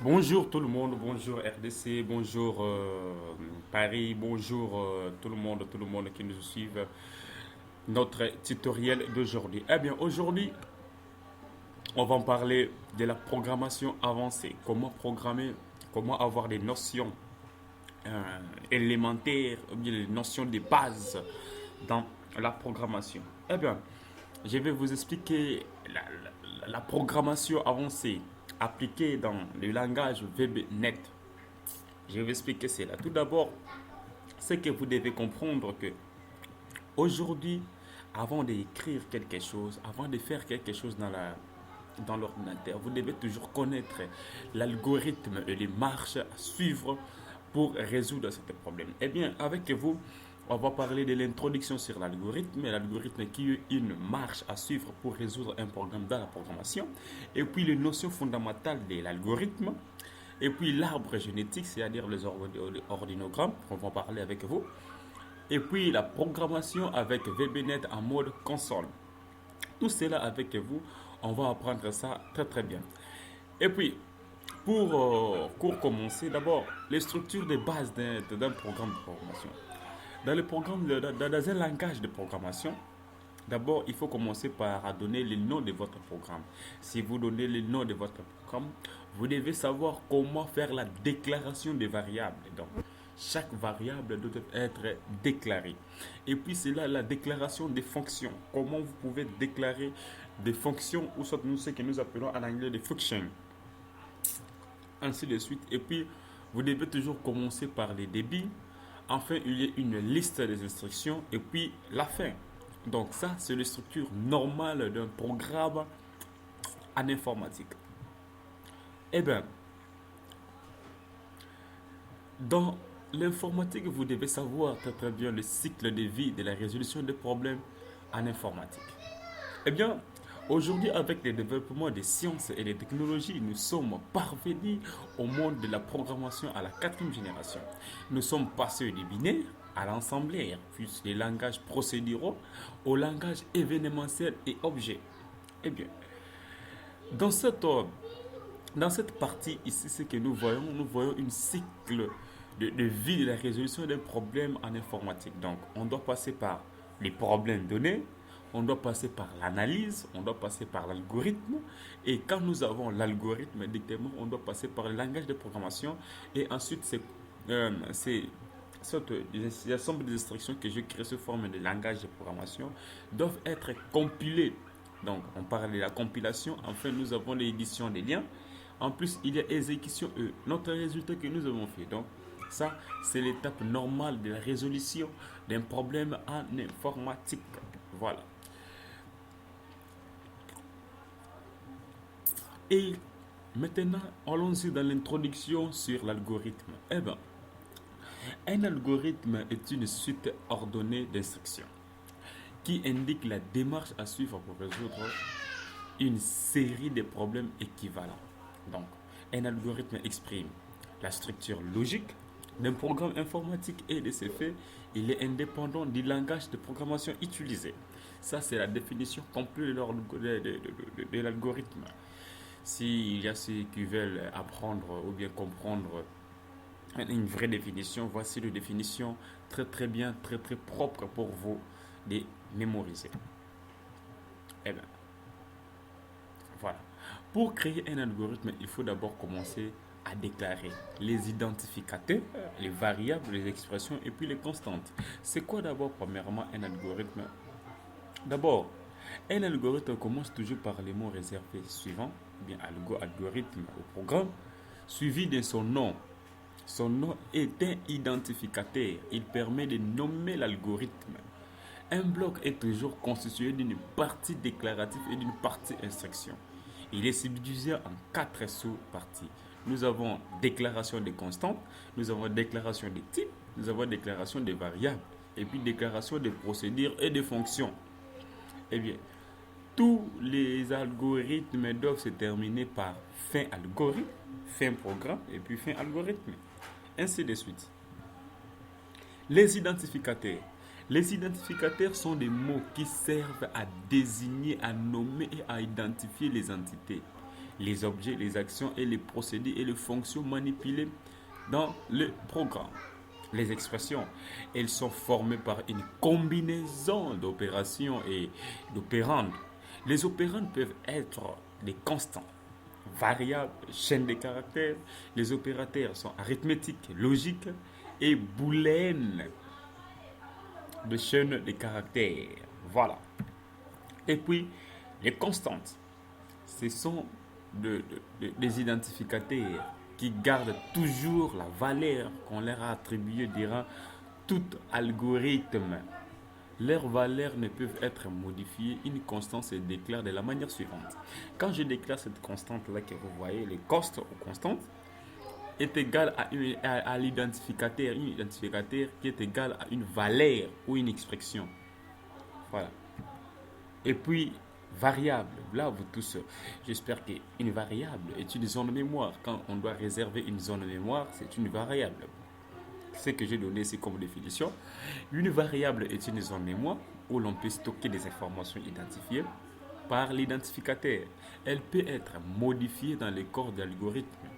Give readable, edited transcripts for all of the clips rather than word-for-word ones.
Bonjour tout le monde, bonjour RDC, bonjour Paris, bonjour tout le monde qui nous suive. Notre tutoriel d'aujourd'hui. Eh bien, aujourd'hui, on va en parler de la programmation avancée. Comment programmer, comment avoir des notions élémentaires, ou bien des notions de base dans la programmation. Eh bien, je vais vous expliquer la programmation avancée appliquée dans le langage VBNet. Je vais expliquer cela. Tout d'abord, c'est que vous devez comprendre que aujourd'hui, avant d'écrire quelque chose, avant de faire quelque chose dans l'ordinateur, vous devez toujours connaître l'algorithme et les marches à suivre pour résoudre ce problème. Eh bien, avec vous, on va parler de l'introduction sur l'algorithme, l'algorithme qui est une marche à suivre pour résoudre un problème dans la programmation, et puis les notions fondamentales de l'algorithme, et puis l'arbre génétique, c'est-à-dire les ordinogrammes, qu'on va parler avec vous, et puis la programmation avec VBNet en mode console. Tout cela avec vous, on va apprendre ça très très bien. Et puis, pour commencer, d'abord, les structures de base d'un programme de programmation. Dans un langage de programmation, d'abord, il faut commencer par donner le nom de votre programme. Si vous donnez le nom de votre programme, vous devez savoir comment faire la déclaration des variables. Donc, chaque variable doit être déclarée. Et puis, c'est là la déclaration des fonctions. Comment vous pouvez déclarer des fonctions, ou soit nous, ce que nous appelons en anglais des functions. Ainsi de suite. Et puis, vous devez toujours commencer par les débits. Enfin, il y a une liste des instructions et puis la fin. Donc ça, c'est la structure normale d'un programme en informatique. Eh bien, dans l'informatique, vous devez savoir très très bien le cycle de vie de la résolution des problèmes en informatique. Eh bien, aujourd'hui, avec le développement des sciences et des technologies, nous sommes parvenus au monde de la programmation à la quatrième génération. Nous sommes passés du binaire à l'ensemblaire, puis des langages procéduraux au langage événementiel et objet. Eh bien, dans cette, euh, dans cette partie ici, ce que nous voyons une cycle de vie de la résolution d'un problème en informatique. Donc, on doit passer par les problèmes donnés, on doit passer par l'analyse, on doit passer par l'algorithme. Et quand nous avons l'algorithme, directement, on doit passer par le langage de programmation. Et ensuite, c'est l'ensemble des instructions que je crée sous forme de langage de programmation doivent être compilées. Donc, on parle de la compilation. Enfin, nous avons l'édition des liens. En plus, il y a exécution E, notre résultat que nous avons fait. Donc, ça, c'est l'étape normale de la résolution d'un problème en informatique. Voilà. Et maintenant, allons-y dans l'introduction sur l'algorithme. Eh bien, un algorithme est une suite ordonnée d'instructions qui indique la démarche à suivre pour résoudre une série de problèmes équivalents. Donc, un algorithme exprime la structure logique d'un programme informatique et de ses faits, il est indépendant du langage de programmation utilisé. Ça, c'est la définition complète de l'algorithme. S'il y a ceux qui veulent apprendre ou bien comprendre une vraie définition, voici une définition très très bien, très très propre pour vous de mémoriser. Eh bien, voilà. Pour créer un algorithme, il faut d'abord commencer à déclarer les identificateurs, les variables, les expressions et puis les constantes. C'est quoi d'abord, premièrement, un algorithme? D'abord, un algorithme commence toujours par les mots réservés suivants, bien algorithme ou programme, suivi de son nom. Son nom est un identificateur. Il permet de nommer l'algorithme. Un bloc est toujours constitué d'une partie déclarative et d'une partie instruction. Il est subdivisé en quatre sous-parties. Nous avons déclaration des constantes, nous avons déclaration des types, nous avons déclaration des variables, et puis déclaration des procédures et des fonctions. Eh bien, tous les algorithmes doivent se terminer par fin algorithme, fin programme et puis fin algorithme. Ainsi de suite. Les identificateurs. Les identificateurs sont des mots qui servent à désigner, à nommer et à identifier les entités. les objets, les actions et les procédés et les fonctions manipulées dans le programme. Les expressions, elles sont formées par une combinaison d'opérations et d'opérandes. Les opérandes peuvent être des constants, variables, chaînes de caractères. Les opérateurs sont arithmétiques, logiques et booléennes de chaînes de caractères. Voilà. Et puis, les constantes, ce sont des identificateurs qui gardent toujours la valeur qu'on leur a attribuée durant tout algorithme. Leurs valeurs ne peuvent être modifiées. Une constante se déclare de la manière suivante. Quand je déclare cette constante-là que vous voyez, les costes ou constantes, est égal à l'identificateur, un identificateur qui est égal à une valeur ou une expression. Voilà. Et puis, variable. Là, vous tous, j'espère qu'une variable est une zone de mémoire. Quand on doit réserver une zone de mémoire, c'est une variable. Ce que j'ai donné ici comme définition. Une variable est une zone de mémoire où l'on peut stocker des informations identifiées par l'identificateur. Elle peut être modifiée dans le corps de l'algorithme.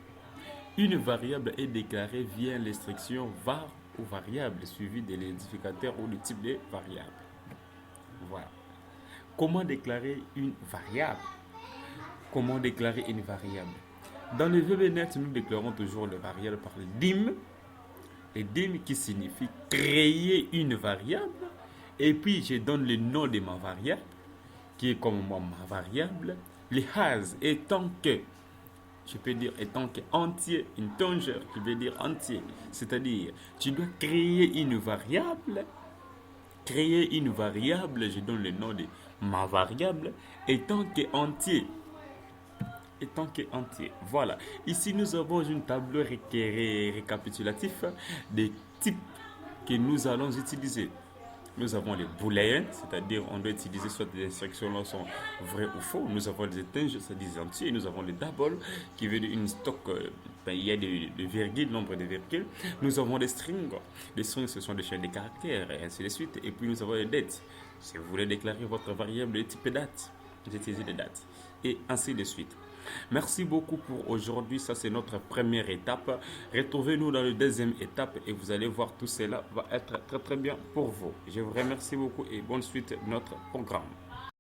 Une variable est déclarée via l'instruction var ou variable suivie de l'identificateur ou du type de variable. Voilà. Comment déclarer une variable? Comment déclarer une variable? Dans le VBNet, nous déclarons toujours les variables par le dim. Le dim qui signifie créer une variable. Et puis, je donne le nom de ma variable, qui est comme moi ma variable. Le has étant que, je peux dire étant que entier, une tongeur qui veut dire entier. C'est-à-dire, tu dois créer une variable. Créer une variable, je donne le nom de ma variable, étant que entier. Étant que entier. Voilà. Ici, nous avons une tableau récapitulatif des types que nous allons utiliser. Nous avons les booléens, c'est-à-dire on doit utiliser soit des instructions sont vraies ou faux. Nous avons les étanges, c'est-à-dire des entiers. Nous avons les double, qui veut dire une stock, il y a des virgules, nombre de virgules. Nous avons des strings. Les strings, ce sont des chaînes de caractères, et ainsi de suite. Et puis nous avons les dates. Si vous voulez déclarer votre variable de type date, vous utilisez des dates. Et ainsi de suite. Merci beaucoup pour aujourd'hui. Ça, c'est notre première étape. Retrouvez-nous dans la deuxième étape et vous allez voir tout cela va être très très bien pour vous. Je vous remercie beaucoup et bonne suite de notre programme.